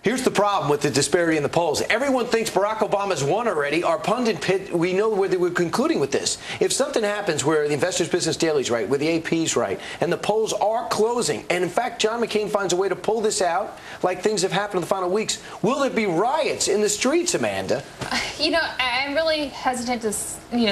Here's the problem with the disparity in the polls. Everyone thinks Barack Obama's won already. Our pundit pit, we know where we're concluding with this. If something happens where the Investors Business Daily's right, where the AP's right, and the polls are closing, and in fact John McCain finds a way to pull this out, like things have happened in the final weeks, will there be riots in the streets, Amanda? You know, I'm really hesitant to,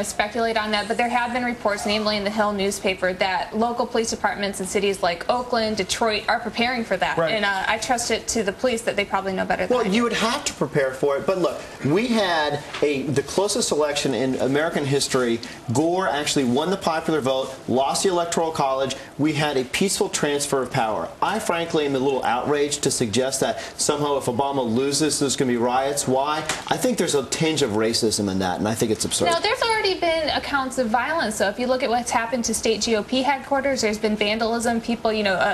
speculate on that, but there have been reports, namely in the Hill newspaper, that local police departments in cities like Oakland, Detroit are preparing for that. Right. And I trust it to the police that they probably know better than I do. Well, you would have to prepare for it. But look, we had the closest election in American history. Gore actually won the popular vote, lost the Electoral College. We had a peaceful transfer of power. I frankly am a little outraged to suggest that somehow if Obama loses, there's going to be riots. Why? I think there's a tinge of racism in that, and I think it's absurd. Now, there's already been accounts of violence. So if you look at what's happened to state GOP headquarters, there's been vandalism, people,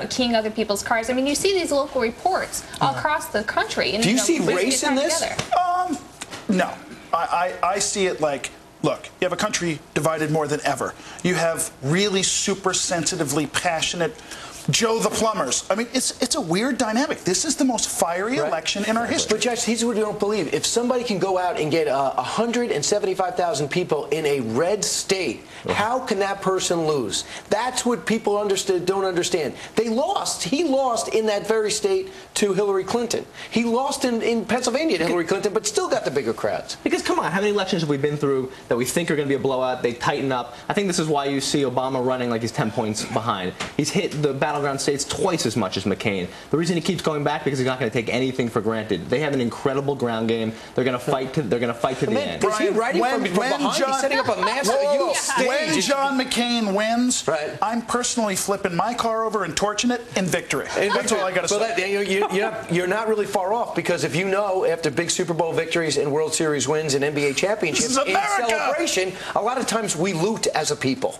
keying other people's cars. I mean, you see these local reports all across the country. And, Do you see race in this? No. I see it like, look, you have a country divided more than ever. You have really super sensitively passionate Joe the Plumbers. I mean, it's a weird dynamic. This is the most fiery election in our history. But, Josh, here's what you don't believe. If somebody can go out and get 175,000 people in a red state, how can that person lose? That's what people don't understand. They lost. He lost in that very state to Hillary Clinton. He lost in Pennsylvania to Hillary Clinton, but still got the bigger crowds. Because, come on, how many elections have we been through that we think are going to be a blowout? They tighten up. I think this is why you see Obama running like he's 10 points behind. He's hit the battleground states twice as much as McCain. The reason he keeps going back because he's not going to take anything for granted. They have an incredible ground game. They're going to fight to. They're going to fight to the end. Is he writing from behind? He's setting up a massive stage. When John McCain wins, I'm personally flipping my car over and torching it in victory. That's all I got to say. You're not really far off, because if you know, after big Super Bowl victories and World Series wins and NBA championships, in celebration, a lot of times we loot as a people.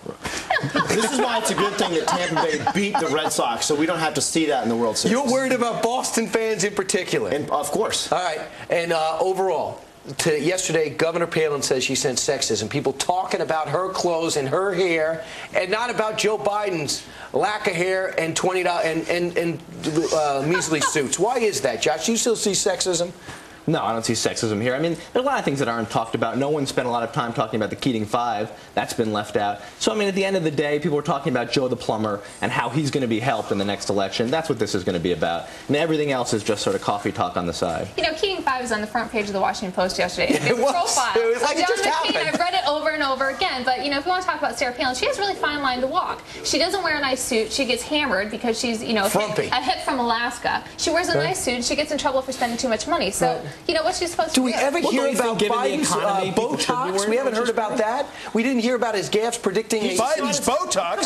This is why it's a good thing that Tampa Bay beat the Red Sox, so we don't have to see that in the World Series. You're worried about Boston fans in particular. And of course. All right. And overall, yesterday, Governor Palin says she sensed sexism. People talking about her clothes and her hair, and not about Joe Biden's lack of hair and measly suits. Why is that, Josh? Do you still see sexism? No, I don't see sexism here. I mean, there are a lot of things that aren't talked about. No one spent a lot of time talking about the Keating Five. That's been left out. So, I mean, at the end of the day, people are talking about Joe the Plumber and how he's going to be helped in the next election. That's what this is going to be about. And everything else is just sort of coffee talk on the side. You know, Keating Five was on the front page of the Washington Post yesterday. It was. Profile. It was like it just happened. I've read it over and over again. But, if you want to talk about Sarah Palin, she has a really fine line to walk. She doesn't wear a nice suit. She gets hammered because she's, a hip from Alaska. She wears a nice suit. She gets in trouble for spending too much money. So, what's she supposed to do? Do we ever hear about Biden's Botox? We haven't heard about that. We didn't hear about his gaffes predicting Biden's Botox?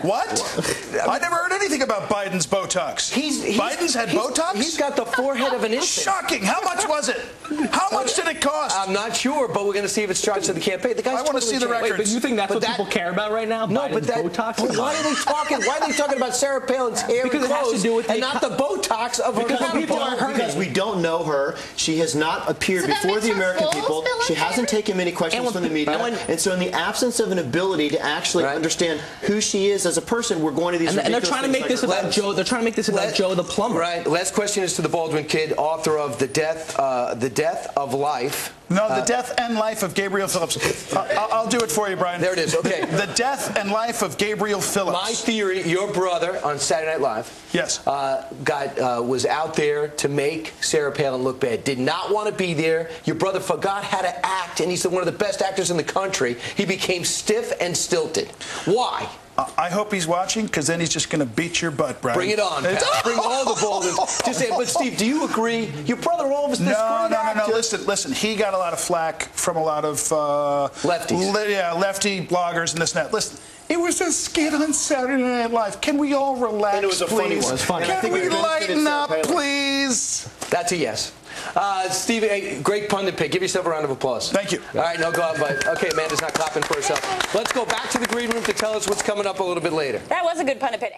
What? I never heard anything about Biden's Botox. Biden's had Botox? He's got the forehead of an infant. Shocking. How much was it? How much did it cost? I'm not sure, but we're going to see if it's charged to the campaign. The guy's I want to see the records. Wait, but you think that's what people care about right now? No, but Botox? But why are they talking? Why are they talking about Sarah Palin's hair because and clothes it has to do with and not the Botox of her? Because we don't know her. She has not appeared before the American people. She hasn't taken many questions from the media. And so in the absence of an ability to actually understand who she is as a person, we're going to these and they're trying to make this about Joe. They're trying to make this about Joe the Plumber. Right. Last question is to the Baldwin kid, author of The Death of Life. No, The Death and Life of Gabriel Phillips. I'll do it for you, Brian. There it is. Okay. The Death and Life of Gabriel Phillips. My theory, your brother on Saturday Night Live, yes, was out there to make Sarah Palin look bad. Did not want to be there. Your brother forgot how to act, and he's one of the best actors in the country. He became stiff and stilted. Why? I hope he's watching, because then he's just going to beat your butt, Brian. Bring it on, pal. Bring all the Baldwins. Just say, but Steve, do you agree? Your brother, all of us, No. Listen. He got a lot of flack from a lot of lefties. Lefty bloggers and this and that. Listen. It was a skit on Saturday Night Live. Can we all relax, and it was a funny one. It was funny. Can we lighten up, please? That's a yes. Steve, a great pundit pick. Give yourself a round of applause. Thank you. All right, no, go out, bud. Okay, Amanda's not clapping for herself. Let's go back to the green room to tell us what's coming up a little bit later. That was a good pundit pick.